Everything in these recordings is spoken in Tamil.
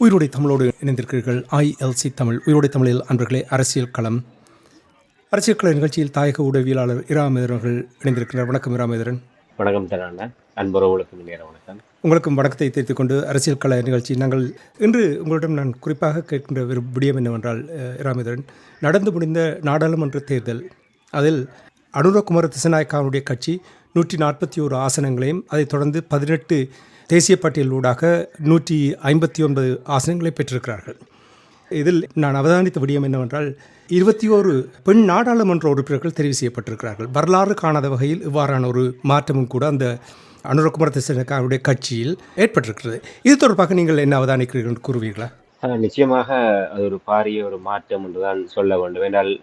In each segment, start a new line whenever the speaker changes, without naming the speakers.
உயிரோடை தமிழோடு இணைந்திருக்கிறீர்கள். ILC தமிழ் உயிரோடை தமிழில் அன்பர்களே, அரசியல் கள நிகழ்ச்சியில் தாயக உடவியலாளர் இராமேந்திரன் அவர்கள் இணைந்திருக்கிறார். வணக்கம் இராமேந்திரன்.
வணக்கம் தரான அன்புறவுகளுக்கும் நேர வணக்கம்.
உங்களுக்கும் வணக்கத்தை தெரிவித்துக் கொண்டு அரசியல் கள நிகழ்ச்சி நாங்கள் இன்று உங்களிடம் நான் குறிப்பாக கேட்கின்ற விடயம் என்னவென்றால், இராமேந்திரன், நடந்து முடிந்த நாடாளுமன்ற தேர்தல், அதில் அனுரகுமார திசாநாயக்காவுடைய கட்சி 141 ஆசனங்களையும், அதைத் தொடர்ந்து 18 தேசிய பட்டியலூடாக 159 ஆசனங்களை பெற்றிருக்கிறார்கள். இதில் நான் அவதானித்த விடயம் என்னவென்றால், 21 பெண் நாடாளுமன்ற உறுப்பினர்கள் தெரிவு செய்யப்பட்டிருக்கிறார்கள். வரலாறு காணாத வகையில் இவ்வாறான ஒரு மாற்றமும் கூட அந்த அனுரகுமார திசாநாயக்காவுடைய கட்சியில் ஏற்பட்டிருக்கிறது. இது தொடர்பாக நீங்கள் என்ன அவதானிக்கிறீர்கள் என்று கூறுவீர்களா?
நிச்சயமாக அது ஒரு பாரிய ஒரு மாற்றம் என்றுதான் சொல்ல வேண்டும். என்றால்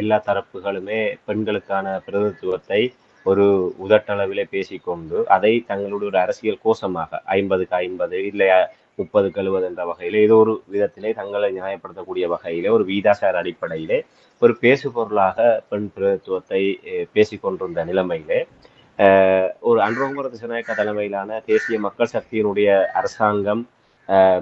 எல்லா தரப்புகளுமே பெண்களுக்கான பிரதித்துவத்தை ஒரு உதட்டளவிலே பேசிக்கொண்டு அதை தங்களுடைய ஒரு அரசியல் கோஷமாக 50க்கு 50 இல்லை 30க்கு 70 என்ற வகையிலே ஏதோ ஒரு விதத்திலே தங்களை நியாயப்படுத்தக்கூடிய வகையிலே ஒரு வீதாசார அடிப்படையிலே ஒரு பேசு பொருளாக பெண் பிரதித்துவத்தை பேசிக்கொண்டிருந்த நிலைமையிலே ஒரு அனுரகுமார திசாநாயக்கா தலைமையிலான தேசிய மக்கள் சக்தியினுடைய அரசாங்கம்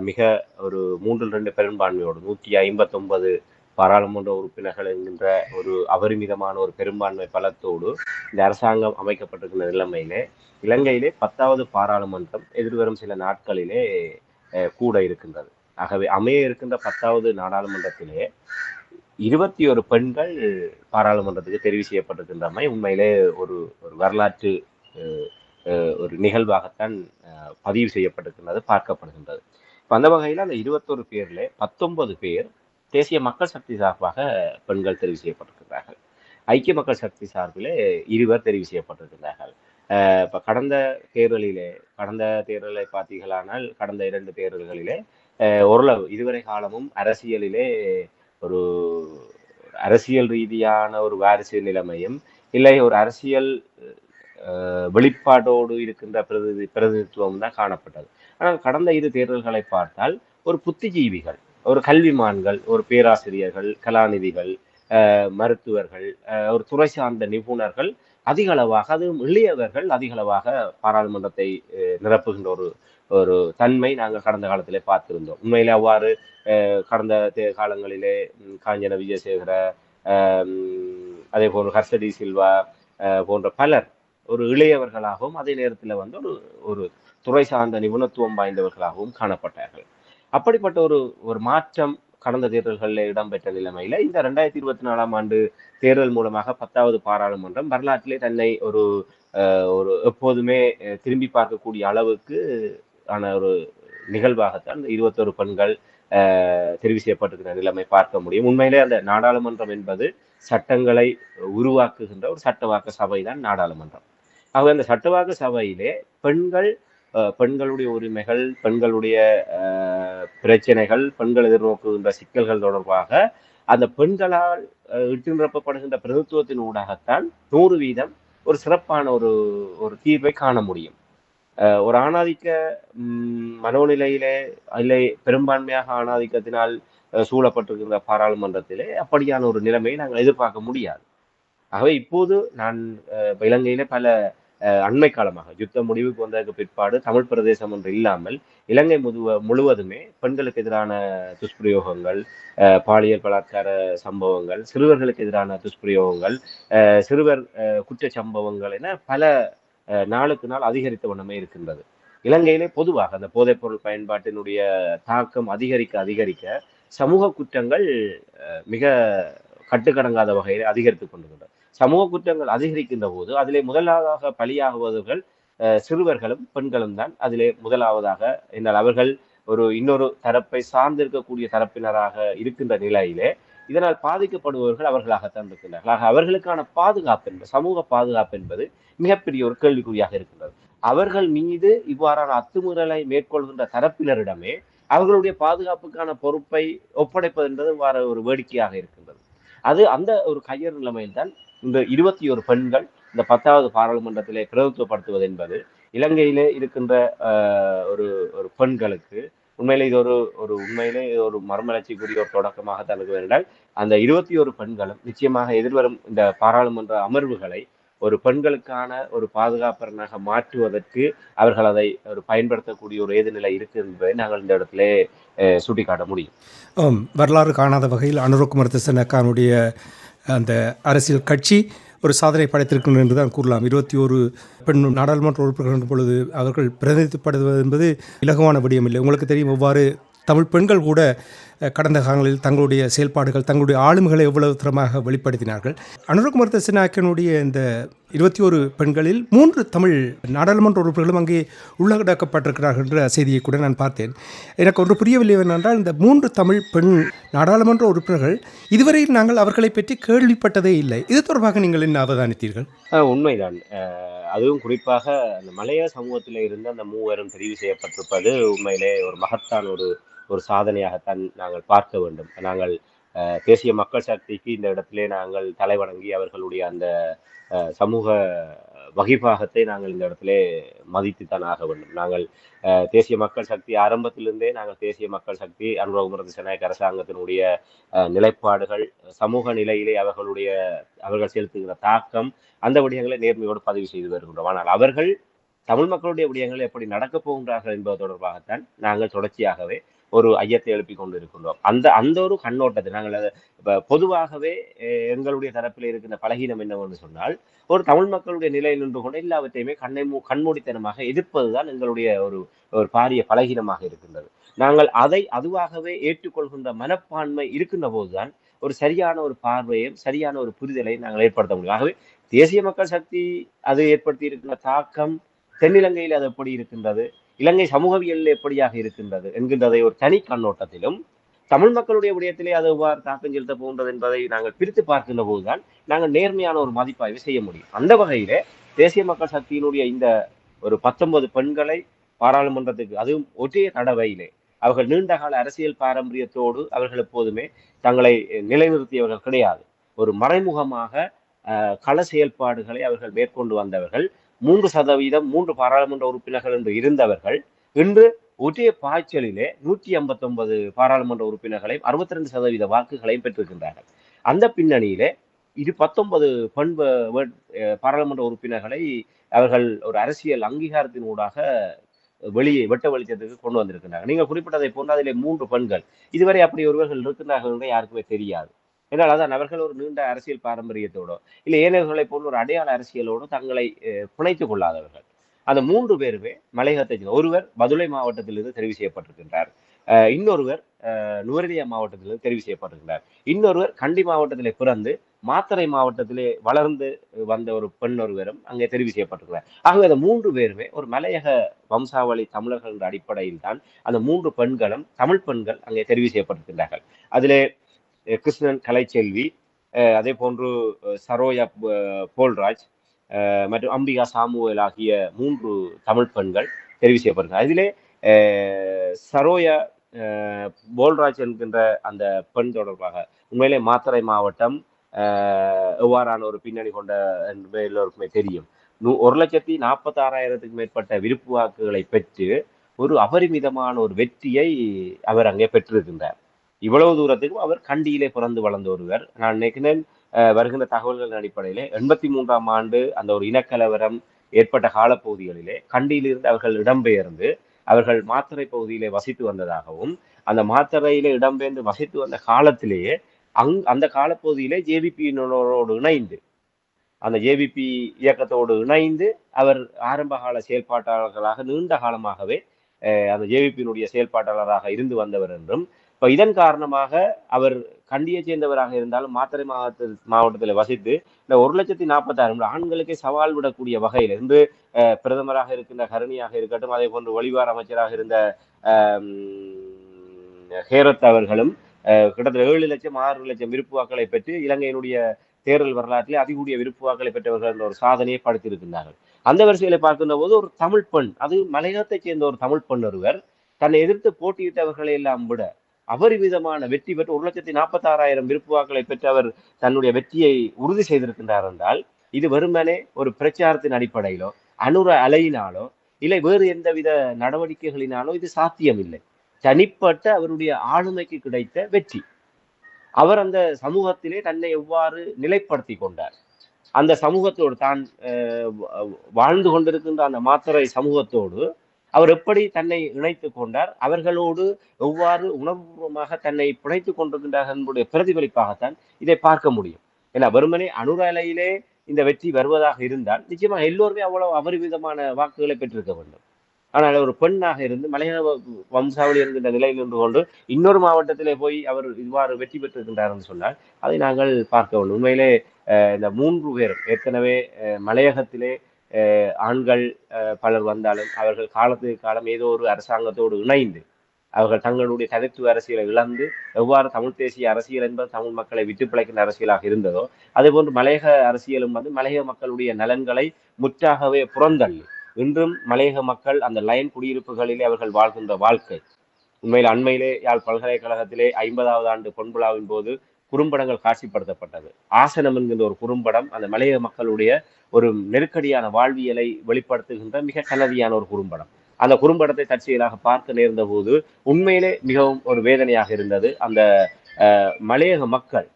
மிக ஒரு 3/2 பெரும்பான்மையோடு 159 பாராளுமன்ற உறுப்பினர்கள் என்கின்ற ஒரு அபரிமிதமான ஒரு பெரும்பான்மை பலத்தோடு இந்த அரசாங்கம் அமைக்கப்பட்டிருக்கின்ற நிலைமையிலே இலங்கையிலே 10வது பாராளுமன்றம் எதிர்வரும் சில நாட்களிலே கூட இருக்கின்றது. ஆகவே அமைய இருக்கின்ற 10வது நாடாளுமன்றத்திலே 21 பெண்கள் பாராளுமன்றத்துக்கு தெரிவு செய்யப்பட்டிருக்கின்றமை உண்மையிலே ஒரு வரலாற்று ஒரு நிகழ்வாகத்தான் பதிவு செய்யப்பட்டிருக்கின்றது, பார்க்கப்படுகின்றது. இப்போ அந்த வகையில் அந்த 21 பேர்ல 19 பேர் தேசிய மக்கள் சக்தி சார்பாக பெண்கள் தெரிவு செய்யப்பட்டிருக்கிறார்கள். ஐக்கிய மக்கள் சக்தி சார்பிலே 2 பேர் தெரிவு செய்யப்பட்டிருக்கிறார்கள். இப்போ கடந்த தேர்தலை பார்த்தீர்களானால் கடந்த 2 தேர்தல்களிலே ஓரளவு இதுவரை காலமும் அரசியலிலே ஒரு அரசியல் ரீதியான ஒரு வாரிசு நிலைமையும் இல்லை ஒரு அரசியல் வெளிப்பாட்டோடு இருக்கின்ற பிரதிநிதித்துவம் தான் காணப்பட்டது. ஆனால் கடந்த 2 தேர்தல்களை பார்த்தால் ஒரு புத்திஜீவிகள், ஒரு கல்விமான்கள், ஒரு பேராசிரியர்கள், கலாநிதிகள், மருத்துவர்கள், ஒரு துறை சார்ந்த நிபுணர்கள் அதிக அளவாக, அதுவும் இளையவர்கள் அதிக அளவாக பாராளுமன்றத்தை நிரப்புகின்ற ஒரு தன்மை நாங்கள் கடந்த காலத்திலே பார்த்திருந்தோம். உண்மையிலே அவ்வாறு கடந்த காலங்களிலே காஞ்சன விஜயசேகர, அதே போன்று ஹர்ஷடி சில்வா போன்ற பலர் ஒரு இளையவர்களாகவும் அதே நேரத்தில் வந்து ஒரு துறை சார்ந்த நிபுணத்துவம் வாய்ந்தவர்களாகவும் காணப்பட்டார்கள். அப்படிப்பட்ட ஒரு மாற்றம் கடந்த தேர்தல்களில் இடம்பெற்ற நிலைமையில இந்த 2024ஆம் ஆண்டு தேர்தல் மூலமாக 10வது பாராளுமன்றம் வரலாற்றிலே தன்னை ஒரு எப்போதுமே திரும்பி பார்க்கக்கூடிய அளவுக்கு ஆன ஒரு நிகழ்வாகத்தான் 21 பெண்கள் தெரிவு செய்யப்பட்டிருக்கிற நிலைமை பார்க்க முடியும். உண்மையிலே அந்த நாடாளுமன்றம் என்பது சட்டங்களை உருவாக்குகின்ற ஒரு சட்டவாக்க சபை தான் நாடாளுமன்றம். ஆக அந்த சட்டவாக்க சபையிலே பெண்களுடைய உரிமைகள், பெண்களுடைய பிரச்சனைகள், பெண்கள் எதிர்நோக்குகின்ற சிக்கல்கள் தொடர்பாக அந்த பெண்களால் இட்டு நிரப்பப்படுகின்ற பிரதித்துவத்தின் ஊடாகத்தான் 100% ஒரு சிறப்பான ஒரு தீர்வை காண முடியும். ஒரு ஆணாதிக்க மனோநிலையிலே இல்லை பெரும்பான்மையாக ஆணாதிக்கத்தினால் சூழப்பட்டிருக்கின்ற பாராளுமன்றத்திலே அப்படியான ஒரு நிலைமையை நாங்கள் எதிர்பார்க்க முடியாது. ஆகவே இப்போது நான் இலங்கையிலே பல அண்மை காலமாக யுத்த முடிவுக்கு வந்ததற்கு பிற்பாடு தமிழ் பிரதேசம் ஒன்று இல்லாமல் இலங்கை முழுவதுமே பெண்களுக்கு எதிரான துஷ்பிரயோகங்கள், பாலியல் பலாத்கார சம்பவங்கள், சிறுவர்களுக்கு எதிரான துஷ்பிரயோகங்கள், சிறுவர் குற்ற சம்பவங்கள் என பல நாளுக்கு நாள் அதிகரித்த வண்ணமே இருக்கின்றது. இலங்கையிலே பொதுவாக அந்த போதைப் பொருள் பயன்பாட்டினுடைய தாக்கம் அதிகரிக்க சமூக குற்றங்கள் மிக கட்டுக்கடங்காத வகையில் அதிகரித்துக் கொண்டிருக்கின்றன. சமூக குற்றங்கள் அதிகரிக்கின்ற போது அதிலே முதலாவதாக பலியாகுவர்கள் சிறுவர்களும் பெண்களும் தான் அதிலே முதலாவதாக. என்றால் அவர்கள் இன்னொரு தரப்பை சார்ந்திருக்கக்கூடிய தரப்பினராக இருக்கின்ற நிலையிலே இதனால் பாதிக்கப்படுபவர்கள் அவர்களாகத்தான் இருக்கின்றார்கள். ஆக அவர்களுக்கான பாதுகாப்பு என்பது, சமூக பாதுகாப்பு என்பது மிகப்பெரிய ஒரு கேள்விக்குறியாக இருக்கின்றது. அவர்கள் மீது இவ்வாறான அத்துமீறலை மேற்கொள்கின்ற தரப்பினரிடமே அவர்களுடைய பாதுகாப்புக்கான பொறுப்பை ஒப்படைப்பது என்பது வேற ஒரு வேடிக்கையாக இருக்கின்றது. அது அந்த ஒரு கையறு நிலைமையில் தான் இந்த 21 பெண்கள் இந்த 10வது பாராளுமன்றத்திலே பிரதித்துவப்படுத்துவது என்பது இலங்கையிலே இருக்கின்ற ஒரு ஒரு பெண்களுக்கு உண்மையிலே இது ஒரு ஒரு உண்மையிலே இது ஒரு மறுமலர்ச்சிக்குரிய ஒரு தொடக்கமாகத்தான் இருக்க வேண்டால் அந்த 21 பெண்களும் நிச்சயமாக எதிர்வரும் இந்த பாராளுமன்ற அமர்வுகளை ஒரு பெண்களுக்கான ஒரு பாதுகாப்பரனாக மாற்றுவதற்கு அவர்கள் அதை ஒரு பயன்படுத்தக்கூடிய ஒரு ஏதுநிலை இருக்கு என்பதை நாங்கள் இந்த இடத்திலே சுட்டிக்காட்ட முடியும்.
வரலாறு காணாத வகையில் அனுரகுமார திசநாயக்காவுடைய அந்த அரசியல் கட்சி ஒரு சாதனை படைத்திருக்கின்றன என்று தான் கூறலாம். 21 பெண் நாடாளுமன்ற உறுப்பினர்கள் பொழுது அவர்கள் பிரதிநிதிப்படுவது என்பது இலகுவான விடயமில்லை. உங்களுக்கு தெரியும், எவ்வாறு தமிழ் பெண்கள் கூட கடந்த காலங்களில் தங்களுடைய செயல்பாடுகள், தங்களுடைய ஆளுமைகளை எவ்வளவு திறமாக வெளிப்படுத்தினார்கள். அனுரகுமார திசநாயக்கனுடைய இந்த 21 பெண்களில் 3 தமிழ் நாடாளுமன்ற உறுப்பினர்களும் அங்கே உள்ளடக்கப்பட்டிருக்கிறார்கள் என்ற செய்தியை கூட நான் பார்த்தேன். எனக்கு ஒன்று புரியவில்லை என்னென்றால், இந்த 3 தமிழ் பெண் நாடாளுமன்ற உறுப்பினர்கள் இதுவரையில் நாங்கள் அவர்களை பற்றி கேள்விப்பட்டதே இல்லை. இது தொடர்பாக நீங்கள் என்ன அவதானித்தீர்கள்?
உண்மைதான். அதுவும் குறிப்பாக அந்த மலைய சமூகத்தில் இருந்து அந்த மூவரும் தெரிவு செய்யப்பட்டிருப்பது உண்மையிலே ஒரு மகத்தான ஒரு சாதனையாகத்தான் நாங்கள் பார்க்க வேண்டும். நாங்கள் தேசிய மக்கள் சக்திக்கு இந்த இடத்திலே நாங்கள் தலைவணங்கி அவர்களுடைய அந்த சமூக வகிபாகத்தை நாங்கள் இந்த இடத்திலே மதித்துத்தான் ஆக வேண்டும். நாங்கள் தேசிய மக்கள் சக்தி ஆரம்பத்திலிருந்தே நாங்கள் தேசிய மக்கள் சக்தி அனுரகுமார திசாநாயக்க அரசாங்கத்தினுடைய நிலைப்பாடுகள், சமூக நிலையிலே அவர்கள் செலுத்துகிற தாக்கம், அந்த விடயங்களை நேர்மையோடு பதிவு செய்து வருகின்றோம். ஆனால் அவர்கள் தமிழ் மக்களுடைய விடயங்கள் எப்படி நடக்கப் போகின்றார்கள் என்பது தொடர்பாகத்தான் நாங்கள் தொடர்ச்சியாகவே ஒரு ஐயத்தை எழுப்பிக் கொண்டு இருக்கின்றோம். அந்த அந்த ஒரு கண்ணோட்டத்தை நாங்கள் பொதுவாகவே எங்களுடைய தரப்பில் இருக்கின்ற பலகீனம் என்னவென்று சொன்னால், ஒரு தமிழ் மக்களுடைய நிலையில் நின்று கொண்டு எல்லாவற்றையுமே கண்மூடித்தனமாக எதிர்ப்பதுதான் எங்களுடைய ஒரு பாரிய பலகீனமாக இருக்கின்றது. நாங்கள் அதை அதுவாகவே ஏற்றுக்கொள்கின்ற மனப்பான்மை இருக்கின்ற போதுதான் ஒரு சரியான ஒரு பார்வையும் சரியான ஒரு புரிதலை நாங்கள் ஏற்படுத்த முடியும். ஆகவே தேசிய மக்கள் சக்தி அது ஏற்படுத்தி இருக்கின்ற தாக்கம் தென்னிலங்கையில் அது எப்படி இருக்கின்றது, இலங்கை சமூகவியலில் எப்படியாக இருக்கின்றது என்கின்றதை ஒரு தனி கண்ணோட்டத்திலும், தமிழ் மக்களுடைய விடயத்திலே அது எவ்வாறு தாக்கம் செலுத்த போகின்றது என்பதை நாங்கள் பிரித்து பார்க்கின்ற போதுதான் நாங்கள் நேர்மையான ஒரு மதிப்பாய்வு செய்ய முடியும். அந்த வகையிலே தேசிய மக்கள் சக்தியினுடைய இந்த ஒரு 19 பெண்களை பாராளுமன்றத்துக்கு, அதுவும் ஒரே தடவையிலே, அவர்கள் நீண்டகால அரசியல் பாரம்பரியத்தோடு அவர்கள் எப்போதுமே தங்களை நிலைநிறுத்தியவர்கள் கிடையாது. ஒரு மறைமுகமாக கள செயல்பாடுகளை அவர்கள் மேற்கொண்டு வந்தவர்கள். 3% 3 பாராளுமன்ற உறுப்பினர்கள் என்று இருந்தவர்கள் இன்று ஒரே பாய்ச்சலிலே 159 பாராளுமன்ற உறுப்பினர்களையும் 62% வாக்குகளையும் பெற்றிருக்கின்றார்கள். அந்த பின்னணியிலே 19 பெண் பாராளுமன்ற உறுப்பினர்களை அவர்கள் ஒரு அரசியல் அங்கீகாரத்தின் ஊடாக வெட்ட வெளிச்சத்துக்கு கொண்டு வந்திருக்கிறார்கள். நீங்கள் குறிப்பிட்டதை போன்று அதிலே 3 பெண்கள் இதுவரை அப்படி ஒருவர்கள் இருக்கிறார்கள் என்று யாருக்குமே தெரியாது. என்றால் அதான் அவர்கள் ஒரு நீண்ட அரசியல் பாரம்பரியத்தோடோ இல்லை ஏனையவர்களை போன்ற ஒரு அடையாள அரசியலோடு தங்களை பிணைத்துக் கொள்ளாதவர்கள். அந்த 3 பேருமே மலையகத்தை, ஒருவர் பதுளை மாவட்டத்திலிருந்து தெரிவு செய்யப்பட்டிருக்கின்றார், இன்னொருவர் நுவரெலியா மாவட்டத்திலிருந்து தெரிவு செய்யப்பட்டிருக்கிறார், இன்னொருவர் கண்டி மாவட்டத்திலே பிறந்து மாத்தறை மாவட்டத்திலே வளர்ந்து வந்த ஒரு பெண் ஒருவரும் அங்கே தெரிவு செய்யப்பட்டிருக்கிறார். ஆகவே அந்த 3 பேருமே ஒரு மலையக வம்சாவளி தமிழர்கள் என்ற அடிப்படையில் தான் அந்த 3 பெண்களும் தமிழ் பெண்கள் அங்கே தெரிவு செய்யப்பட்டிருக்கின்றார்கள். அதிலே கிருஷ்ணன் கலைச்செல்வி, அதே போன்று சரோயா போல்ராஜ் மற்றும் அம்பிகா சாமுவேல் ஆகிய 3 தமிழ் பெண்கள் தெரிவு செய்யப்படுகிறார். அதிலே சரோயா போல்ராஜ் என்கின்ற அந்த பெண் தொடர்பாக உண்மையிலே மாத்தறை மாவட்டம் எவ்வாறான ஒரு பின்னணி கொண்ட என்று எல்லோருக்குமே தெரியும். 1,46,000 மேற்பட்ட விருப்பு வாக்குகளை பெற்று ஒரு அபரிமிதமான ஒரு வெற்றியை அவர் அங்கே பெற்றிருக்கின்றார். இவ்வளவு தூரத்துக்கும் அவர் கண்டியிலே பிறந்து வளர்ந்த ஒருவர். நான் நினைக்கிறேன் வருகின்ற தகவல்களின் அடிப்படையிலே 83ஆம் ஆண்டு அந்த ஒரு இனக்கலவரம் ஏற்பட்ட காலப்பகுதிகளிலே கண்டியிலிருந்து அவர்கள் இடம்பெயர்ந்து அவர்கள் மாத்தறை பகுதியிலே வசித்து வந்ததாகவும், அந்த மாத்தறையிலே இடம்பெயர்ந்து வசித்து வந்த காலத்திலேயே அந்த காலப்பகுதியிலே ஜேவிபியினரோடு இணைந்து, அந்த ஜேவிபி இயக்கத்தோடு இணைந்து அவர் ஆரம்ப கால செயல்பாட்டாளர்களாக நீண்ட காலமாகவே அந்த ஜேவிபியினுடைய செயல்பாட்டாளராக இருந்து வந்தவர் என்றும், இப்ப இதன் காரணமாக அவர் கண்டியை சேர்ந்தவராக இருந்தாலும் மாத்தறை மாவட்டத்தில் வசித்து இந்த 1,46,000 ஆண்களுக்கே சவால் விடக்கூடிய வகையில் இன்று பிரதமராக இருக்கின்ற கருணியாக இருக்கட்டும், அதே போன்று வெளிவார அமைச்சராக இருந்த ஹேரத் அவர்களும் கிட்டத்தட்ட 7 லட்சம் 6 லட்சம் விருப்பு வாக்களை பெற்று இலங்கையினுடைய தேர்தல் வரலாற்றிலே அதிகூடிய விருப்பு வாக்களை பெற்றவர்கள் என்ற ஒரு சாதனையை படுத்தியிருக்கின்றார்கள். அந்த வரிசையில பார்க்கின்ற போது ஒரு தமிழ் பெண், அது மலையகத்தைச் சேர்ந்த ஒரு தமிழ் பெண் ஒருவர் தன்னை எதிர்த்து போட்டியிட்டவர்களை எல்லாம் விட அபரிமிதமான வெற்றி பெற்று 1,46,000 விருப்பு வாக்களை பெற்று அவர் தன்னுடைய வெற்றியை உறுதி செய்திருக்கின்றார் என்றால் இது வெறுமனே ஒரு பிரச்சாரத்தின் அடிப்படையிலோ அனுர அலையினாலோ இல்லை வேறு எந்தவித நடவடிக்கைகளினாலோ இது சாத்தியமில்லை. தனிப்பட்ட அவருடைய ஆளுமைக்கு கிடைத்த வெற்றி. அவர் அந்த சமூகத்திலே தன்னை எவ்வாறு நிலைப்படுத்தி கொண்டார், அந்த சமூகத்தோடு தான் வாழ்ந்து கொண்டிருக்கின்ற அந்த மாத்தறை சமூகத்தோடு அவர் எப்படி தன்னை இணைத்துக் கொண்டார், அவர்களோடு எவ்வாறு உணர்வுபூர்வமாக தன்னை பிணைத்துக் கொண்டிருக்கின்றார் என்புடைய பிரதிபலிப்பாகத்தான் இதை பார்க்க முடியும். ஏன்னா வெறுமனே அனுராலையிலே இந்த வெற்றி வருவதாக இருந்தால் நிச்சயமாக எல்லோருமே அவ்வளவு அபரிமிதமான வாக்குகளை பெற்றிருக்க வேண்டும். ஆனால் ஒரு பெண்ணாக இருந்து மலையக வம்சாவளி என்கின்ற நிலையில் இருந்து கொண்டு இன்னொரு மாவட்டத்திலே போய் அவர் இவ்வாறு வெற்றி பெற்றிருக்கின்றார் என்று சொன்னால் அதை நாங்கள் பார்க்க வேண்டும். உண்மையிலே இந்த 3 பேரும் ஏற்கனவே மலையகத்திலே ஆண்கள் பலர் வந்தாலும் அவர்கள் காலத்துக்கு காலம் ஏதோ ஒரு அரசாங்கத்தோடு இணைந்து அவர்கள் தங்களுடைய தனித்துவ அரசியலை இழந்து எவ்வாறு தமிழ் தேசிய அரசியல் என்பது தமிழ் மக்களை விட்டு பிழைக்கின்ற அரசியலாக இருந்ததோ அதே போன்று மலையக அரசியலும் வந்து மலையக மக்களுடைய நலன்களை முற்றாகவே புறந்தள்ளி இன்றும் மலையக மக்கள் அந்த லைன் குடியிருப்புகளிலே அவர்கள் வாழ்கின்ற வாழ்க்கை உண்மையில் அண்மையிலே யாழ் பல்கலைக்கழகத்திலே 50வது ஆண்டு பொன்விழாவின் போது குறும்படங்கள் காட்சிப்படுத்தப்பட்டது. ஆசனம் என்கின்ற ஒரு குறும்படம் அந்த மலையக மக்களுடைய ஒரு நெருக்கடியான வாழ்வியலை வெளிப்படுத்துகின்ற மிக கனதியான ஒரு குறும்படம். அந்த குறும்படத்தை தற்செயலாக பார்க்க நேர்ந்த போது உண்மையிலே மிகவும் ஒரு வேதனையாக இருந்தது. அந்த மலையக மக்கள்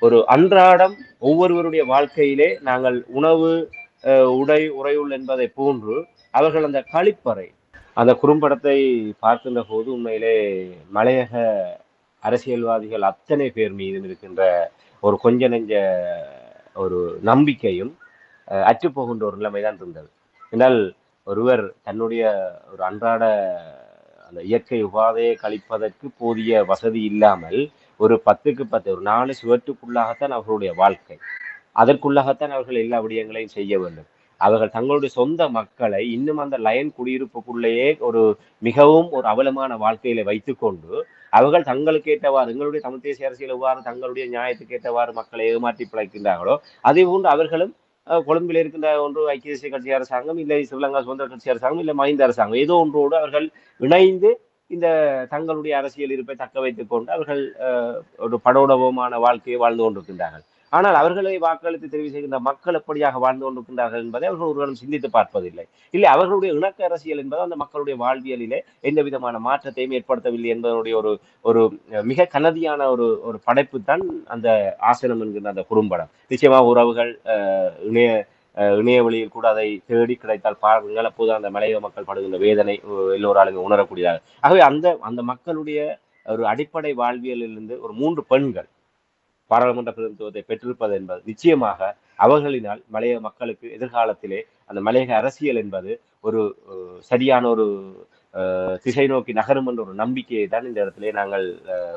ஒரு அன்றாடம் ஒவ்வொருவருடைய வாழ்க்கையிலே நாங்கள் உணவு உடை உறையுள் என்பதை போன்று அவர்கள் அந்த கழிப்பறை அந்த குறும்படத்தை பார்க்கின்ற போது உண்மையிலே மலையக அரசியல்வாதிகள் அத்தனை பேர் மீதும் இருக்கின்ற ஒரு கொஞ்ச நெஞ்ச ஒரு நம்பிக்கையும் அற்றுப்போகின்ற ஒரு நிலைமைதான் இருந்தது. என்றால் ஒருவர் தன்னுடைய ஒரு அன்றாட அந்த இயற்கை உபாதையை கழிப்பதற்கு போதிய வசதி இல்லாமல் ஒரு 10க்கு 10 ஒரு 4 சுவற்றுக்குள்ளாகத்தான் அவர்களுடைய வாழ்க்கை. அதற்குள்ளாகத்தான் அவர்கள் எல்லா விடயங்களையும் செய்ய வேண்டும். அவர்கள் தங்களுடைய சொந்த மக்களை இன்னும் அந்த லயன் குடியிருப்புக்குள்ளேயே ஒரு மிகவும் ஒரு அவலமான வாழ்க்கையில வைத்துக்கொண்டு அவர்கள் தங்களுக்கு ஏற்றவாறு எங்களுடைய தமிழ் தேசிய அரசியல் எவ்வாறு தங்களுடைய நியாயத்துக்கு ஏற்றவாறு மக்களை ஏமாற்றி பிழைக்கின்றார்களோ அதே போன்று அவர்களும் கொழும்பில் இருக்கின்ற ஒன்று ஐக்கிய தேசிய கட்சி அரசாங்கம் இல்லை ஸ்ரீலங்கா சுதந்திர கட்சி அரசாங்கம் இல்லை மஹிந்த அரசாங்கம் ஏதோ ஒன்றோடு அவர்கள் இணைந்து இந்த தங்களுடைய அரசியல் இருப்பை தக்க வைத்துக் கொண்டு அவர்கள் ஒரு படோடபமான வாழ்க்கையை வாழ்ந்து கொண்டிருக்கின்றார்கள். ஆனால் அவர்களை வாக்களித்து தெரிவு செய்கின்ற மக்கள் எப்படியாக வாழ்ந்து கொண்டிருக்கின்றார்கள் என்பதை அவர்கள் ஒருவரும் சிந்தித்து பார்ப்பதில்லை. இல்லை அவர்களுடைய இணக்க அரசியல் என்பது அந்த மக்களுடைய வாழ்வியலிலே எந்த விதமான மாற்றத்தையும் ஏற்படுத்தவில்லை என்பதனுடைய ஒரு ஒரு மிக கனதியான ஒரு ஒரு படைப்பு தான் அந்த ஆசனம் என்கின்ற அந்த குறும்படம். நிச்சயமாக உறவுகள் இணைய இணைய வழியில் கூட அதை தேடி கிடைத்தால் பாருங்கள். அப்போது அந்த மலையக மக்கள் படுகின்ற வேதனை எல்லோராலுமே உணரக்கூடியதாக. ஆகவே அந்த அந்த மக்களுடைய ஒரு அடிப்படை வாழ்வியலிலிருந்து ஒரு 3 பெண்கள் பாராளுமன்ற பிரதிநிதித்துவத்தை பெற்றிருப்பது என்பது நிச்சயமாக அவர்களினால் மலையக மக்களுக்கு எதிர்காலத்திலே அந்த மலையக அரசியல் என்பது ஒரு சரியான ஒரு திசை நோக்கி நகரும் என்ற ஒரு நம்பிக்கையை தான் இந்த இடத்திலே நாங்கள்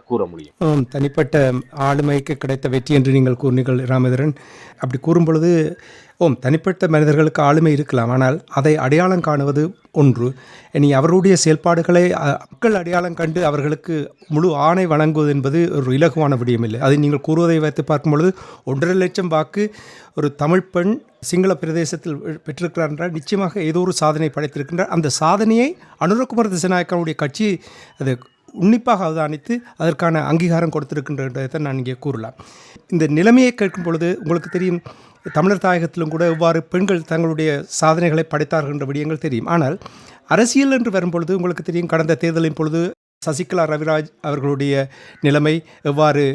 கூற முடியும்.
தனிப்பட்ட ஆளுமைக்கு கிடைத்த வெற்றி என்று நீங்கள் கூறினீர்கள் ராமேந்திரன். அப்படி கூறும் பொழுது தனிப்பட்ட மனிதர்களுக்கு ஆளுமை இருக்கலாம், ஆனால் அதை அடையாளம் காணுவது ஒன்று. இனி அவருடைய செயல்பாடுகளை மக்கள் அடையாளம் கண்டு அவர்களுக்கு முழு ஆணை வழங்குவது என்பது ஒரு இலகுவான விடயம் இல்லை. அதை நீங்கள் கூறுவதை வைத்து பார்க்கும் பொழுது 1.5 லட்சம் வாக்கு ஒரு தமிழ் பெண் சிங்கள பிரதேசத்தில் பெற்றிருக்கிறார் என்றால் நிச்சயமாக ஏதோ ஒரு சாதனை படைத்திருக்கின்றார். அந்த சாதனையை அனுரகுமார திசாநாயக்கனுடைய கட்சி அது உன்னிப்பாக அவதானித்து அதற்கான அங்கீகாரம் கொடுத்திருக்கின்றதை நான் இங்கே கூறலாம். இந்த நிலைமையை கேட்கும் பொழுது உங்களுக்கு தெரியும், தமிழர் தாயகத்திலும் கூட எவ்வாறு பெண்கள் தங்களுடைய சாதனைகளை படைத்தார்கள் என்ற விடயங்கள் தெரியும். ஆனால் அரசியல் என்று வரும்பொழுது உங்களுக்கு தெரியும், கடந்த தேர்தலின் பொழுது சசிகலா ரவிராஜ் அவர்களுடைய நிலைமை எவ்வாறு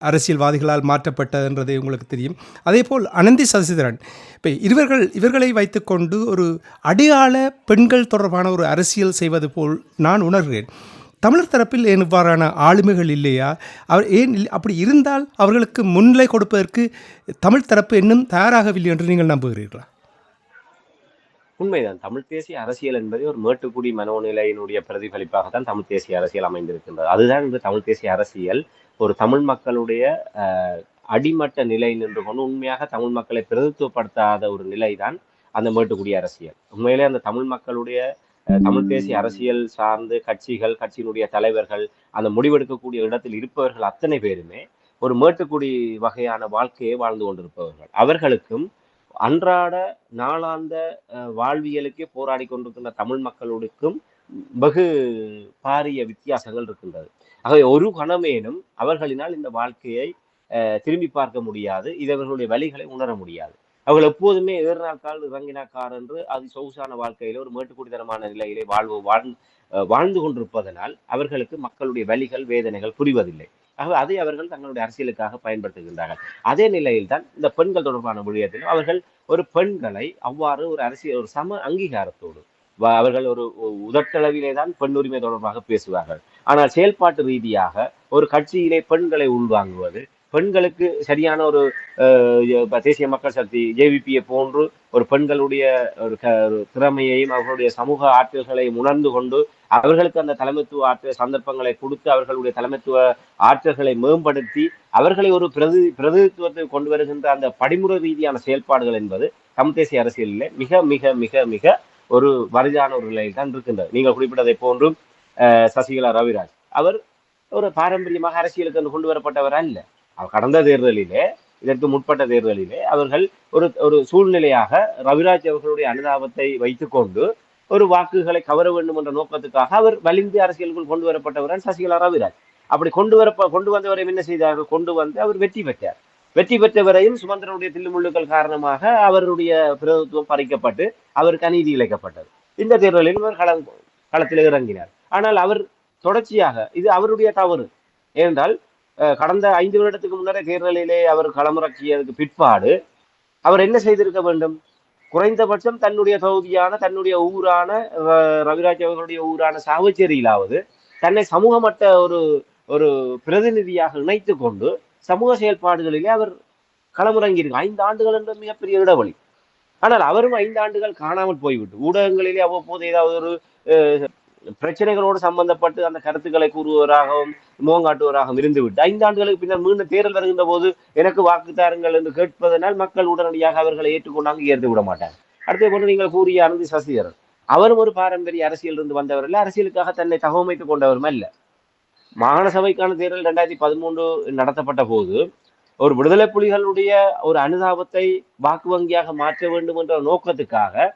அரசியல்வாதிகளால் மாற்றப்பட்டது என்றது உங்களுக்கு தெரியும். அதேபோல் அனந்தி சசிதரன், இப்போ இவர்களை வைத்துக்கொண்டு ஒரு அடையாள பெண்கள் தொடர்பான ஒரு அரசியல் செய்வது போல் நான் உணர்கிறேன். தமிழர் தரப்பில் ஏன் இவ்வாறான ஆளுமைகள் இல்லையா? ஏன் அப்படி இருந்தால் அவர்களுக்கு முன்னிலை கொடுப்பதற்கு தமிழ் தரப்பு இன்னும் தயாராகவில்லை என்று நீங்கள் நம்புகிறீர்களா?
உண்மைதான். தமிழ் தேசிய அரசியல் என்பது ஒரு மேட்டுக்குடி மனோநிலையினுடைய பிரதிபலிப்பாகத்தான் தமிழ் தேசிய அரசியல் அமைந்திருக்கின்றது. அதுதான் இந்த தமிழ் தேசிய அரசியல் ஒரு தமிழ் மக்களுடைய அடிமட்ட நிலை நின்று கொண்டு உண்மையாக தமிழ் மக்களை பிரதித்துவப்படுத்தாத ஒரு நிலைதான் அந்த மேட்டுக்குடி அரசியல். உண்மையிலே அந்த தமிழ் மக்களுடைய தமிழ் தேசிய அரசியல் சார்ந்து கட்சியினுடைய தலைவர்கள் அந்த முடிவெடுக்கக்கூடிய இடத்தில் இருப்பவர்கள் அத்தனை பேருமே ஒரு மேட்டுக்குடி வகையான வாழ்க்கையை வாழ்ந்து கொண்டிருப்பவர்கள். அவர்களுக்கும் அன்றாட நாளாந்த வாழ்வியலுக்கே போராடி கொண்டிருக்கின்ற தமிழ் மக்களுக்கும் வெகு பாரிய வித்தியாசங்கள் இருக்கின்றது. ஆகவே ஒரு கணமேனும் அவர்களினால் இந்த வாழ்க்கையை திரும்பி பார்க்க முடியாது, இது அவர்களுடைய வழிகளை உணர முடியாது. அவர்கள் எப்போதுமே ஏறினாக்கால் இறங்கினாக்கார் என்று அது சொகுசான வாழ்க்கையில ஒரு மேட்டுக்குடித்தனமான நிலையிலே வாழ்ந்து கொண்டிருப்பதனால் அவர்களுக்கு மக்களுடைய வலிகள் வேதனைகள் புரிவதில்லை. ஆகவே அதை அவர்கள் தங்களுடைய அரசியலுக்காக பயன்படுத்துகின்றார்கள். அதே நிலையில் தான் இந்த பெண்கள் தொடர்பான விடயத்திலும் அவர்கள் ஒரு பெண்களை அவ்வாறு ஒரு அரசியல் ஒரு சம அங்கீகாரத்தோடு அவர்கள் ஒரு உதட்டளவிலே தான் பெண் உரிமை தொடர்பாக பேசுவார்கள். ஆனால் செயல்பாட்டு ரீதியாக ஒரு கட்சியிலே பெண்களை உள்வாங்குவது, பெண்களுக்கு சரியான ஒரு தேசிய மக்கள் சக்தி ஜேவிபியை போன்று ஒரு பெண்களுடைய ஒரு திறமையையும் அவர்களுடைய சமூக ஆற்றல்களையும் உணர்ந்து கொண்டு அவர்களுக்கு அந்த தலைமைத்துவ ஆற்றல் சந்தர்ப்பங்களை கொடுத்து அவர்களுடைய தலைமைத்துவ ஆற்றல்களை மேம்படுத்தி அவர்களை ஒரு பிரதிநிதித்துவத்தை கொண்டு வருகின்ற அந்த படிமுறை ரீதியான செயல்பாடுகள் என்பது தமிழ் தேசிய அரசியலில் மிக மிக மிக மிக ஒரு வரிதான ஒரு நிலையில் தான் இருக்கின்றது. நீங்கள் குறிப்பிட்டதை போன்றும் சசிகலா ரவிராஜ் அவர் ஒரு பாரம்பரியமாக அரசியலுக்கு கொண்டு வரப்பட்டவர் அல்ல. கடந்த தேர்தலிலே இதற்கு முற்பட்ட தேர்தலிலே அவர்கள் ஒரு சூழ்நிலையாக ரவிராஜ் அவர்களுடைய அனுதாபத்தை வைத்துக்கொண்டு ஒரு வாக்குகளை கவர வேண்டும் என்ற நோக்கத்துக்காக அவர் வலிந்து அரசியலுக்குள் கொண்டு வரப்பட்டவர் சசிகலா ரவிராஜ். அப்படி கொண்டு வந்தவரை என்ன செய்தார்கள்? கொண்டு வந்து அவர் வெற்றி பெற்றார். வெற்றி பெற்றவரையும் சுமந்திரனுடைய தில்லுமுள்ளுக்கள் காரணமாக அவருடைய பிரதித்துவம் பறிக்கப்பட்டு அவருக்கு அநீதி இழைக்கப்பட்டது. இந்த தேர்தலில் அவர் களத்தில் இறங்கினார். ஆனால் அவர் தொடர்ச்சியாக இது அவருடைய தவறு. ஏனென்றால் கடந்த 5 வருடத்துக்கு முன்னரே தேர்தலிலே அவர் களமிறக்கியதுக்கு பிற்பாடு அவர் என்ன செய்திருக்க வேண்டும்? குறைந்தபட்சம் தன்னுடைய தொகுதியான தன்னுடைய ஊரான ரவிராஜ் அவர்களுடைய ஊரான சாவச்சேரியிலாவது தன்னை சமூக மட்ட ஒரு பிரதிநிதியாக இணைத்து கொண்டு சமூக செயல்பாடுகளிலே அவர் களமிறங்கியிருக்கு. 5 ஆண்டுகள் என்ற மிகப்பெரிய இடைவெளி. ஆனால் அவரும் 5 ஆண்டுகள் காணாமல் போய்விட்டு ஊடகங்களிலே அவ்வப்போது ஏதாவது ஒரு பிரச்சனைகளோடு சம்பந்தப்பட்டு அந்த கருத்துக்களை கூறுவராகவும் முகங்காட்டுவராகவும் இருந்துவிட்டு 5 ஆண்டுகளுக்கு பின்னர் மீண்டும் தேர்தல் வருகின்ற போது எனக்கு வாக்கு தாருங்கள் என்று கேட்பதனால் மக்கள் உடனடியாக அவர்களை ஏற்றுக்கொண்டு அங்கீகரித்து விட மாட்டார். அடுத்த போன்று நீங்கள் கூறிய அனந்தி சசிதரன் அவரும் ஒரு பாரம்பரிய அரசியல் இருந்து வந்தவர் அல்ல, அரசியலுக்காக தன்னை தகவமைத்துக் கொண்டவரும் அல்ல. மாகாண சபைக்கான தேர்தல் 2013 நடத்தப்பட்ட போது ஒரு விடுதலை புலிகளுடைய ஒரு அனுதாபத்தை வாக்கு வங்கியாக மாற்ற வேண்டும் என்ற நோக்கத்துக்காக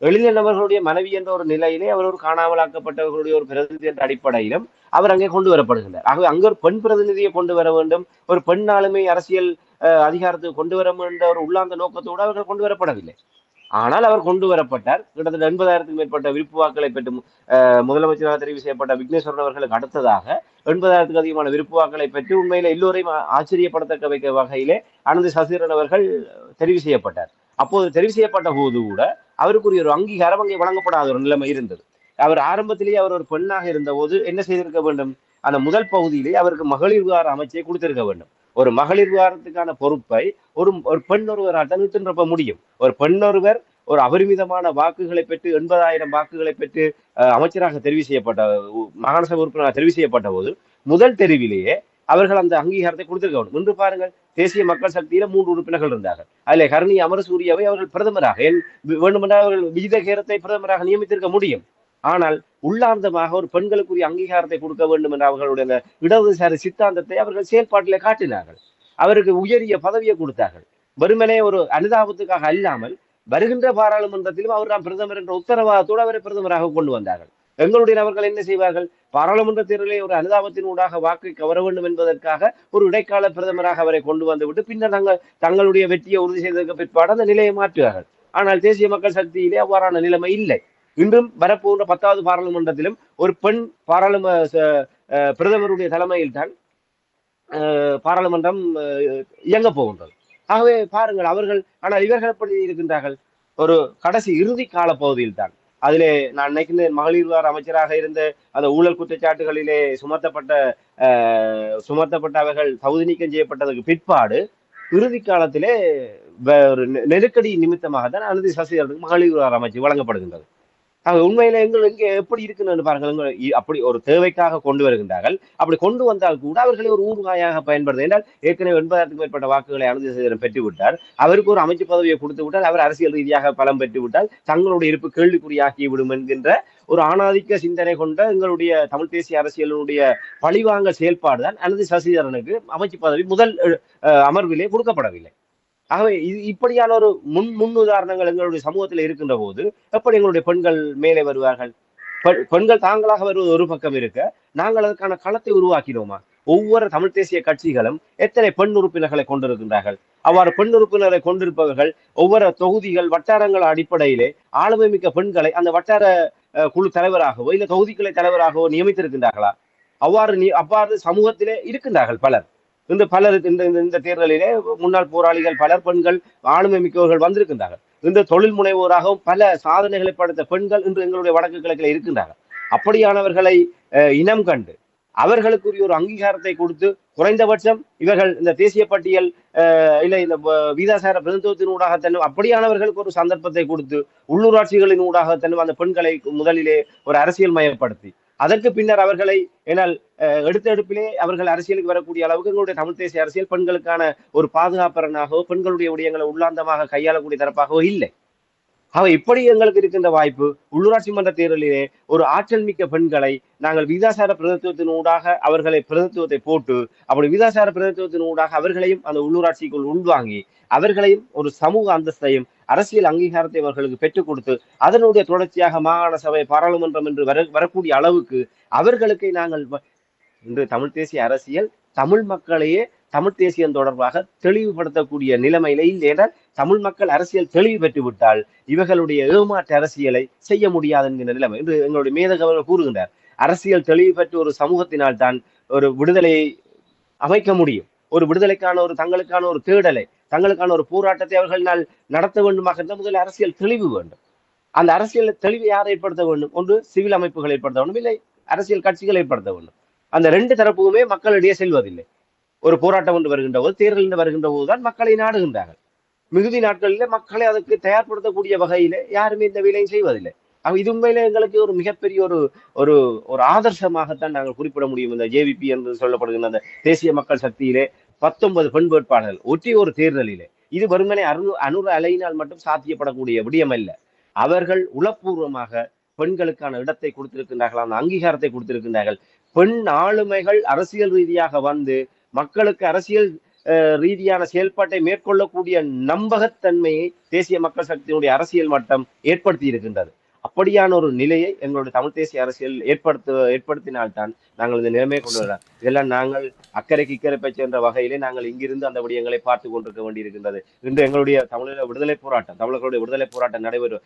எழிலனவர்களுடைய மனைவி என்ற ஒரு நிலையிலே அவர் ஒரு காணாமலாக்கப்பட்டவர்களுடைய ஒரு பிரதிநிதி என்ற அடிப்படையிலும் அவர் அங்கே கொண்டு வரப்படுகின்றார். ஆகவே அங்கே ஒரு பெண் பிரதிநிதியை கொண்டு வர வேண்டும், ஒரு பெண் ஆளுமை அரசியல் அதிகாரத்துக்கு கொண்டு வர என்ற ஒரு உள்ளாந்த நோக்கத்தோடு அவர்கள் கொண்டு வரப்படவில்லை. ஆனால் அவர் கொண்டு வரப்பட்டார். கிட்டத்தட்ட 80,000க்கும் மேற்பட்ட விருப்பு வாக்குகளை பெற்று முதலமைச்சராக தெரிவு செய்யப்பட்ட விக்னேஸ்வரன் அவர்களுக்கு அடுத்ததாக 80,000க்கும் அதிகமான விருப்பு வாக்குகளை பெற்று உண்மையில எல்லோரையும் ஆச்சரியப்படத்தக்க வைக்க வகையிலே அனந்தி சசிதரன் அவர்கள் தெரிவு செய்யப்பட்டார். அப்போது தெரிவு செய்யப்பட்ட போது கூட அவருக்குரிய ஒரு அங்கீகாரம் அங்கே வழங்கப்படாத ஒரு நிலைமை இருந்தது. அவர் ஆரம்பத்திலேயே அவர் ஒரு பெண்ணாக இருந்த போது என்ன செய்திருக்க வேண்டும்? அந்த முதல் பகுதியிலே அவருக்கு மகளிர் விவகார அமைச்சை கொடுத்திருக்க வேண்டும். ஒரு மகளிர் விவகாரத்துக்கான பொறுப்பை ஒரு பெண் ஒருவரால் தான் நிறுத்த முடியும். ஒரு பெண் ஒருவர் ஒரு அபரிமிதமான வாக்குகளை பெற்று 80,000 வாக்குகளை பெற்று அமைச்சராக தெரிவு செய்யப்பட்ட மாகாண சபை உறுப்பினராக தெரிவு செய்யப்பட்ட போது முதல் தெரிவிலேயே அவர்கள் அந்த அங்கீகாரத்தை கொடுத்திருக்க வேண்டும். இன்று பாருங்கள், தேசிய மக்கள் சக்தியில 3 உறுப்பினர்கள் இருந்தார்கள். அதிலே கருணி அமரசூரியவை அவர்கள் பிரதமராக வேண்டுமென்றால் அவர்கள் விஜிதகேரத்தை பிரதமராக நியமித்திருக்க முடியும். ஆனால் உள்ளார்ந்தமாக ஒரு பெண்களுக்குரிய அங்கீகாரத்தை கொடுக்க வேண்டும் என்ற அவர்களுடைய இடதுசாரி சித்தாந்தத்தை அவர்கள் செயல்பாட்டிலே காட்டினார்கள். அவருக்கு உயரிய பதவியை கொடுத்தார்கள். வெறுமனே ஒரு அனுதாபத்துக்காக அல்லாமல் வருகின்ற பாராளுமன்றத்திலும் அவர் தான் பிரதமர் என்ற உத்தரவாதத்தோடு அவரை பிரதமராக கொண்டு வந்தார்கள். எங்களுடைய அவர்கள் என்ன செய்வார்கள்? பாராளுமன்ற தேர்தலை ஒரு அனுதாபத்தின் ஊடாக வாக்கை கவர வேண்டும் என்பதற்காக ஒரு இடைக்கால பிரதமராக அவரை கொண்டு வந்துவிட்டு பின்னர் தங்களுடைய வெற்றியை உறுதி செய்ததற்கு பிற்பாடு அந்த நிலையை மாற்றுவார்கள். ஆனால் தேசிய மக்கள் சக்தியிலே அவ்வாறான நிலைமை இல்லை. இன்றும் வரப்போன்ற 10வது பாராளுமன்றத்திலும் ஒரு பெண் பிரதமருடைய தலைமையில் தான் பாராளுமன்றம் இயங்க போகின்றது. ஆகவே பாருங்கள் அவர்கள், ஆனால் இவர்கள் எப்படி இருக்கின்றார்கள்? ஒரு கடைசி இறுதி கால பகுதியில் தான். அதிலே நான் நினைக்கின்றேன் மகளிர் விவகார அமைச்சராக இருந்த அந்த ஊழல் குற்றச்சாட்டுகளிலே சுமத்தப்பட்ட அவர்கள் தகுதி நீக்கம் செய்யப்பட்டதற்கு பிற்பாடு இறுதி காலத்திலே ஒரு நெருக்கடி நிமித்தமாக தான் அனந்தி சசிதரனுக்கு மகளிர் விவகார அமைச்சு வழங்கப்படுகின்றது. உண்மையில எங்க எப்படி இருக்குன்னு பாருங்கள். அப்படி ஒரு தேவைக்காக கொண்டு வருகின்றார்கள். அப்படி கொண்டு வந்தால் கூட அவர்களை ஒரு ஊர்காயாக பயன்படுத்த, என்றால் ஏற்கனவே 80,000க்கும் மேற்பட்ட வாக்குகளை அனந்தி சசிதரன் பெற்று விட்டார். அவருக்கு ஒரு அமைச்சு பதவியை கொடுத்து விட்டால் அவர் அரசியல் ரீதியாக பலம் பெற்று விட்டால் தங்களுடைய இருப்பு கேள்விக்குறியாக்கி விடும் என்கின்ற ஒரு ஆணாதிக்க சிந்தனை கொண்ட எங்களுடைய தமிழ் தேசிய அரசியலுடைய பழிவாங்க செயல்பாடுதான் அனந்தி சசிதரனுக்கு அமைச்சு பதவி முதல் அமர்விலே கொடுக்கப்படவில்லை. ஆகவே இப்படியான ஒரு முன் உதாரணங்கள் எங்களுடைய சமூகத்தில் இருக்கின்ற போது எப்படி எங்களுடைய பெண்கள் மேலே வருவார்கள்? பெண்கள் தாங்களாக வருவது ஒரு பக்கம் இருக்க, நாங்கள் அதற்கான களத்தை உருவாக்கினோமா? ஒவ்வொரு தமிழ் தேசிய கட்சிகளும் எத்தனை பெண் உறுப்பினர்களை கொண்டிருக்கின்றார்கள்? அவ்வாறு பெண் உறுப்பினரை கொண்டிருப்பவர்கள் ஒவ்வொரு தொகுதிகள் வட்டாரங்கள் அடிப்படையிலே ஆளுமை மிக்க பெண்களை அந்த வட்டார குழு தலைவராகவோ இல்ல தொகுதிகளை தலைவராகவோ நியமித்திருக்கின்றார்களா? அவ்வாறு சமூகத்திலே இருக்கின்றார்கள் பலர். இந்த பலர் இந்த தேர்தலிலே முன்னாள் போராளிகள் பலர் பெண்கள் ஆளுமை மிக்கவர்கள் வந்திருக்கின்றார்கள். இந்த தொழில் முனைவோராகவும் பல சாதனைகளை படைத்த பெண்கள் இன்று எங்களுடைய வடக்கு கிழக்கில் இருக்கின்றார்கள். அப்படியானவர்களை இனம் கண்டு அவர்களுக்குரிய ஒரு அங்கீகாரத்தை கொடுத்து குறைந்தபட்சம் இவர்கள் இந்த தேசிய பட்டியல் இல்ல இந்த வீதாசார பிரதிநிதித்துவத்தின் ஊடாகத்தன்னும் அப்படியானவர்களுக்கு ஒரு சந்தர்ப்பத்தை கொடுத்து உள்ளூராட்சிகளின் ஊடாகத்தன்னும் அந்த பெண்களை முதலிலே ஒரு அரசியல் மயப்படுத்தி அதற்கு பின்னர் அவர்களை என்னால் எடுத்தெடுப்பிலே அவர்கள் அரசியலுக்கு வரக்கூடிய அளவுக்கு எங்களுடைய தமிழ் தேசிய அரசியல் பெண்களுக்கான ஒரு பாதுகாப்பரனாகவோ பெண்களுடைய விடயங்களை உள்ளாந்தமாக கையாளக்கூடிய தரப்பாகவோ இல்லை. இப்படி எங்களுக்கு இருக்கின்ற வாய்ப்பு உள்ளூராட்சி மன்ற தேர்தலிலே ஒரு ஆற்றல் மிக்க பெண்களை நாங்கள் விகிதாசார பிரதித்துவத்தின் ஊடாக அவர்களை பிரதித்துவத்தை போட்டு அப்படி விகிதாசார பிரதித்துவத்தின் ஊடாக அவர்களையும் அந்த உள்ளூராட்சிக்குள் உள்வாங்கி அவர்களையும் ஒரு சமூக அந்தஸ்தையும் அரசியல் அங்கீகாரத்தை அவர்களுக்கு பெற்றுக் கொடுத்து அதனுடைய தொடர்ச்சியாக மாகாண சபை பாராளுமன்றம் என்று வரக்கூடிய அளவுக்கு அவர்களுக்கு நாங்கள் இன்று தமிழ் தேசிய அரசியல் தமிழ் மக்களையே தமிழ் தேசியம் தொடர்பாக தெளிவுபடுத்தக்கூடிய நிலைமையில இல்லை என்றால் தமிழ் மக்கள் அரசியல் தெளிவு பெற்றுவிட்டால் இவர்களுடைய ஏமாற்று அரசியலை செய்ய முடியாது என்கிற நிலைமை இன்று எங்களுடைய மேதகவர்கள் கூறுகின்றார். அரசியல் தெளிவு பெற்ற ஒரு சமூகத்தினால் தான் ஒரு விடுதலையை அமைக்க முடியும். ஒரு விடுதலைக்கான ஒரு தங்களுக்கான ஒரு தேடலை தங்களுக்கான ஒரு போராட்டத்தை அவர்களால் நடத்த வேண்டுமாக இருந்தால் முதல் அரசியல் தெளிவு வேண்டும். அந்த அரசியல் தெளிவை யார் ஏற்படுத்த வேண்டும்? ஒன்று சிவில் அமைப்புகள் ஏற்படுத்த வேண்டும், இல்லை அரசியல் கட்சிகள் ஏற்படுத்த வேண்டும். அந்த ரெண்டு தரப்புமே மக்களிடையே செல்வதில்லை. ஒரு போராட்டம் ஒன்று வருகின்ற போது தேர்தல் வருகின்ற போதுதான் மக்களை நாடுகின்றார்கள். மிகுதி நாட்களிலே மக்களை அதற்கு தயார்படுத்தக்கூடிய வகையிலே யாருமே இந்த வேலையும் செய்வதில்லை. இது உண்மையிலே எங்களுக்கு ஒரு மிகப்பெரிய ஒரு ஒரு ஒரு ஆதர்சமாகத்தான் நாங்கள் குறிப்பிட முடியும். இந்த ஜேவிபி என்று சொல்லப்படுகின்ற அந்த தேசிய மக்கள் சக்தியிலே 19 பெண் வேட்பாளர்கள் ஒற்றி ஒரு தேர்தலிலே இது வெறுமனே அனுர அலையினால் மட்டும் சாத்தியப்படக்கூடிய விடயம் அல்ல. அவர்கள் உளப்பூர்வமாக பெண்களுக்கான இடத்தை கொடுத்திருக்கின்றார்கள், அந்த அங்கீகாரத்தை கொடுத்திருக்கின்றார்கள். பெண் ஆளுமைகள் அரசியல் ரீதியாக வந்து மக்களுக்கு அரசியல் ரீதியான செயல்பாட்டை மேற்கொள்ளக்கூடிய நம்பகத்தன்மையை தேசிய மக்கள் சக்தியினுடைய அரசியல் மட்டம் ஏற்படுத்தி இருக்கின்றது. அப்படியான ஒரு நிலையை எங்களுடைய தமிழ் தேசிய அரசியல் ஏற்படுத்தினால்தான் நாங்கள் இந்த நிலைமையை கொண்டு வரலாம். இதெல்லாம் நாங்கள் அக்கறைக்கு இக்கரைப்பை சென்ற வகையிலே நாங்கள் இங்கிருந்து அந்த விடயங்களை பார்த்து கொண்டிருக்க வேண்டியிருக்கின்றது. இன்று எங்களுடைய தமிழக விடுதலை போராட்டம் தமிழர்களுடைய விடுதலை போராட்டம் நடைபெறும்.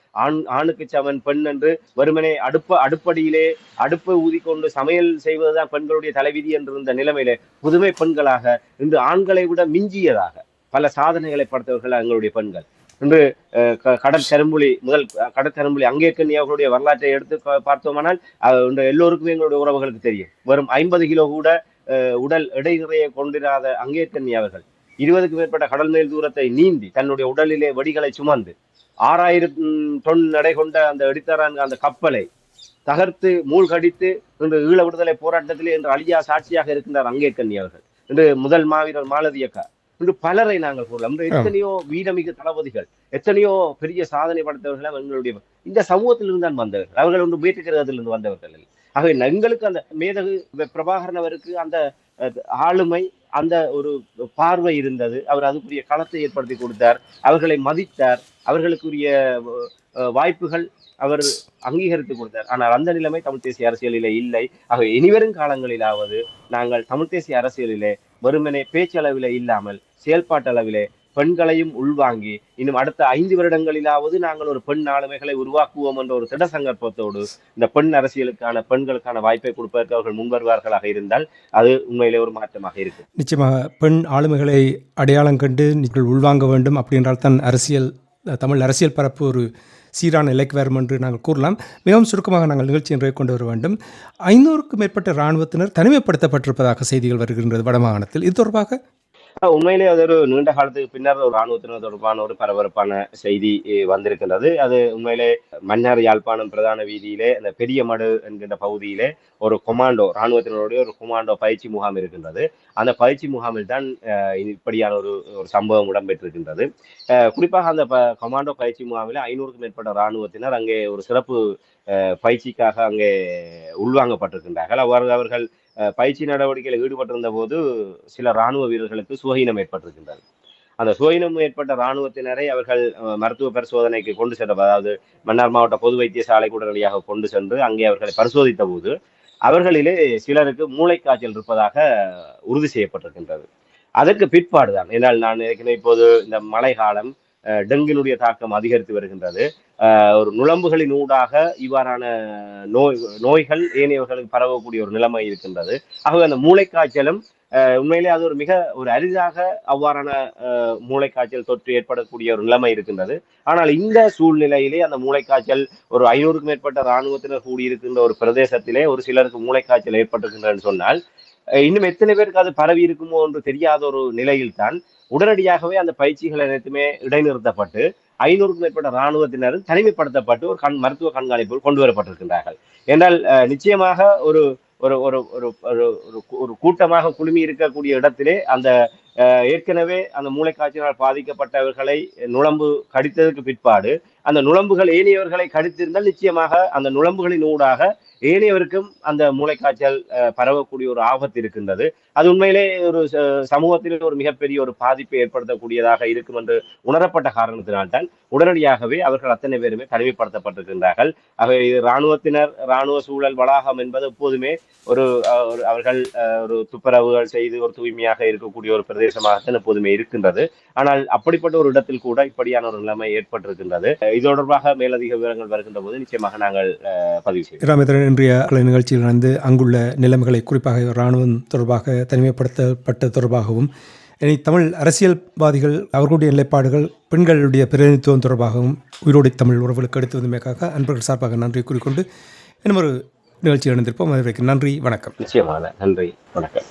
ஆணுக்கு சமன் பெண் என்று வெறுமனே அடுப்படியிலே அடுப்பை ஊதிக்கொண்டு சமையல் செய்வதுதான் பெண்களுடைய தலைவிதி என்றிருந்த நிலைமையிலே புதுமை பெண்களாக இன்று ஆண்களை விட மிஞ்சியதாக பல சாதனைகளை படைத்தவர்கள் எங்களுடைய பெண்கள். இன்று கடற்கரும்புலி அங்கேற்கனி அவர்களுடைய வரலாற்றை எடுத்து பார்த்தோமானால் எல்லோருக்குமே எங்களுடைய உறவுகளுக்கு தெரியும். வெறும் 50 கிலோ கூட உடல் எடைமுறையை கொண்டிராத அங்கேற்கனி அவர்கள் 20க்கு மேற்பட்ட கடல் மேல் தூரத்தை நீந்தி தன்னுடைய உடலிலே வெடிகளை சுமந்து 6000 தொன் எடை கொண்ட அந்த எடுத்தாரான் அந்த கப்பலை தகர்த்து மூழ்கடித்து இன்று ஈழ விடுதலை போராட்டத்திலே இன்று அழியா சாட்சியாக இருக்கின்றார் அங்கேற்கனி அவர்கள். இன்று முதல் மாவீரர் மாலதியக்கா இன்று பலரை நாங்கள் கூறலாம். எத்தனையோ வீரமிகு தளபதிகள் எத்தனையோ பெரிய சாதனை படைத்தவர்கள் எங்களுடைய இந்த சமூகத்திலிருந்து தான் வந்தவர்கள். அவர்கள் ஒன்று வேட்டுக்கிறதிலிருந்து வந்தவர்கள். ஆகவே எங்களுக்கு அந்த மேதகு பிரபாகரன் அவருக்கு அந்த ஆளுமை அந்த ஒரு பார்வை இருந்தது. அவர் அதுக்குரிய களத்தை ஏற்படுத்தி கொடுத்தார், அவர்களை மதித்தார், அவர்களுக்குரிய வாய்ப்புகள் அவர் அங்கீகரித்து கொடுத்தார். ஆனால் அந்த நிலைமை தமிழ் தேசிய அரசியலிலே இல்லை. ஆகவே இனிவரும் காலங்களிலாவது நாங்கள் தமிழ் தேசிய அரசியலிலே வெறுமனே பேச்சளவிலே இல்லாமல் செயல்பாட்டளவிலே பெண்களையும் உள்வாங்கி இன்னும் அடுத்த 5 வருடங்களிலாவது நாங்கள் ஒரு பெண் ஆளுமைகளை உருவாக்குவோம் என்ற ஒரு திட சங்கற்பத்தோடு இந்த பெண் அரசியலுக்கான பெண்களுக்கான வாய்ப்பை கொடுப்பதற்கு அவர்கள் முன்வருவார்களாக இருந்தால் அது உண்மையிலே ஒரு மாற்றமாக இருக்கும்.
நிச்சயமாக பெண் ஆளுமைகளை அடையாளம் கண்டு நீங்கள் உள்வாங்க வேண்டும். அப்படின்றால் தான் தமிழ் அரசியல் பரப்பு ஒரு சீரான நிலைக்கு வரும் என்று நாங்கள் கூறலாம். மிகவும் சுருக்கமாக நாங்கள் நிகழ்ச்சி இன்றைய கொண்டு வர வேண்டும். 500க்கும் மேற்பட்ட இராணுவத்தினர் தனிமைப்படுத்தப்பட்டிருப்பதாக செய்திகள் வருகின்றது வடமாகாணத்தில். இது தொடர்பாக
உண்மையிலே அது ஒரு நீண்ட காலத்துக்கு பின்னர் ஒரு இராணுவத்தினர் தொடர்பான ஒரு பரபரப்பான செய்தி வந்திருக்கின்றது. அது உண்மையிலே மன்னார் யாழ்ப்பாணம் பிரதான வீதியிலே அந்த பெரிய மடு என்கின்ற பகுதியிலே ஒரு கொமாண்டோ இராணுவத்தினருடைய ஒரு கொமாண்டோ பயிற்சி முகாம் இருக்கின்றது. அந்த பயிற்சி முகாமில் தான் இப்படியான ஒரு சம்பவம் இடம்பெற்றிருக்கின்றது. குறிப்பாக அந்த கொமாண்டோ பயிற்சி முகாமில் 500க்கும் மேற்பட்ட இராணுவத்தினர் அங்கே ஒரு சிறப்பு பயிற்சிக்காக அங்கே உள்வாங்கப்பட்டிருக்கின்றார்கள். அவர்கள் பயிற்சி நடவடிக்கையில் ஈடுபட்டிருந்த போது சில இராணுவ வீரர்களுக்கு சுகீனம் ஏற்பட்டிருக்கின்றது. அந்த சுயினம் ஏற்பட்ட இராணுவத்தினரை அவர்கள் மருத்துவ பரிசோதனைக்கு கொண்டு சென்ற, அதாவது மன்னார் மாவட்ட பொது வைத்தியசாலைக்கு உடனடியாக கொண்டு சென்று அங்கே அவர்களை பரிசோதித்த போது அவர்களிலே சிலருக்கு மூளைக்காய்ச்சல் இருப்பதாக உறுதி செய்யப்பட்டிருக்கின்றது. அதற்கு பிற்பாடுதான், ஏன்னால் நான் ஏற்கனவே இப்போது இந்த மழை காலம், டெங்கினுடைய தாக்கம் அதிகரித்து வருகின்றது. ஒரு நுளம்புகளின் ஊடாக இவ்வாறான நோய்கள் ஏனையவர்களுக்கு பரவக்கூடிய ஒரு நிலைமை இருக்கின்றது. ஆகவே அந்த மூளைக்காய்ச்சலும் உண்மையிலே அது ஒரு அரிதாக அவ்வாறான மூளைக்காய்ச்சல் தொற்று ஏற்படக்கூடிய ஒரு நிலைமை இருக்கின்றது. ஆனால் இந்த சூழ்நிலையிலே அந்த மூளைக்காய்ச்சல் ஒரு 500க்கும் மேற்பட்ட இராணுவத்தினர் கூடியிருக்கின்ற ஒரு பிரதேசத்திலே ஒரு சிலருக்கு மூளைக்காய்ச்சல் ஏற்பட்டிருக்கின்றன்னு சொன்னால் இன்னும் எத்தனை பேருக்கு அது பரவி இருக்குமோ என்று தெரியாத ஒரு நிலையில் தான் உடனடியாகவே அந்த பயிற்சிகள் அனைத்துமே இடைநிறுத்தப்பட்டு 500க்கும் மேற்பட்ட இராணுவத்தினரும் தனிமைப்படுத்தப்பட்டு ஒரு மருத்துவ கண்காணிப்பு கொண்டு வரப்பட்டிருக்கின்றார்கள். என்றால் நிச்சயமாக ஒரு ஒரு ஒரு ஒரு ஒரு கூட்டமாக குழுமி இருக்கக்கூடிய இடத்திலே அந்த ஏற்கனவே அந்த மூளைக்காய்ச்சலால் பாதிக்கப்பட்டவர்களை நுளம்பு கடித்ததற்கு பிற்பாடு அந்த நுளம்புகள் ஏனையவர்களை கடித்திருந்தால் நிச்சயமாக அந்த நுளம்புகளின் ஊடாக ஏனையவருக்கும் அந்த மூளைக்காய்ச்சல் பரவக்கூடிய ஒரு ஆபத்து இருக்கின்றது. அது உண்மையிலே ஒரு சமூகத்தில் ஒரு மிகப்பெரிய ஒரு பாதிப்பை ஏற்படுத்தக்கூடியதாக இருக்கும் என்று உணரப்பட்ட காரணத்தினால்தான் உடனடியாகவே அவர்கள் அத்தனை பேருமே தனிமைப்படுத்தப்பட்டிருக்கின்றார்கள். ஆகவே இராணுவத்தினர், இராணுவ சூழல் வளாகம் என்பது எப்போதுமே ஒரு அவர்கள் ஒரு துப்புரவுகள் செய்து ஒரு தூய்மையாக இருக்கக்கூடிய ஒரு பிரதேசமாகத்தான் எப்போதுமே இருக்கின்றது. ஆனால் அப்படிப்பட்ட ஒரு இடத்தில் கூட இப்படியான ஒரு நிலைமை ஏற்பட்டிருக்கின்றது. இது தொடர்பாக மேலதிக விவரங்கள் வருகின்ற போது நிச்சயமாக நாங்கள் பதிவு செய்வோம்.
ராமேந்திரன், இன்றைய நிகழ்ச்சியில் வந்து அங்குள்ள நிலைமைகளை, குறிப்பாக இராணுவம் தொடர்பாக தனிமைப்படுத்தப்பட்ட தொடர்பாகவும், இனி தமிழ் அரசியல்வாதிகள் அவர்களுடைய நிலைப்பாடுகள், பெண்களுடைய பிரதிநிதித்துவம் தொடர்பாகவும் உயிரோடை தமிழ் உறவுகளுக்கு எடுத்து வந்தமைக்காக அன்பர்கள் சார்பாக நன்றி கூறிக்கொண்டு இன்னும் ஒரு நிகழ்ச்சியில் இணைந்திருப்போம். அதற்கு நன்றி, வணக்கம்.
நிச்சயமாக நன்றி, வணக்கம்.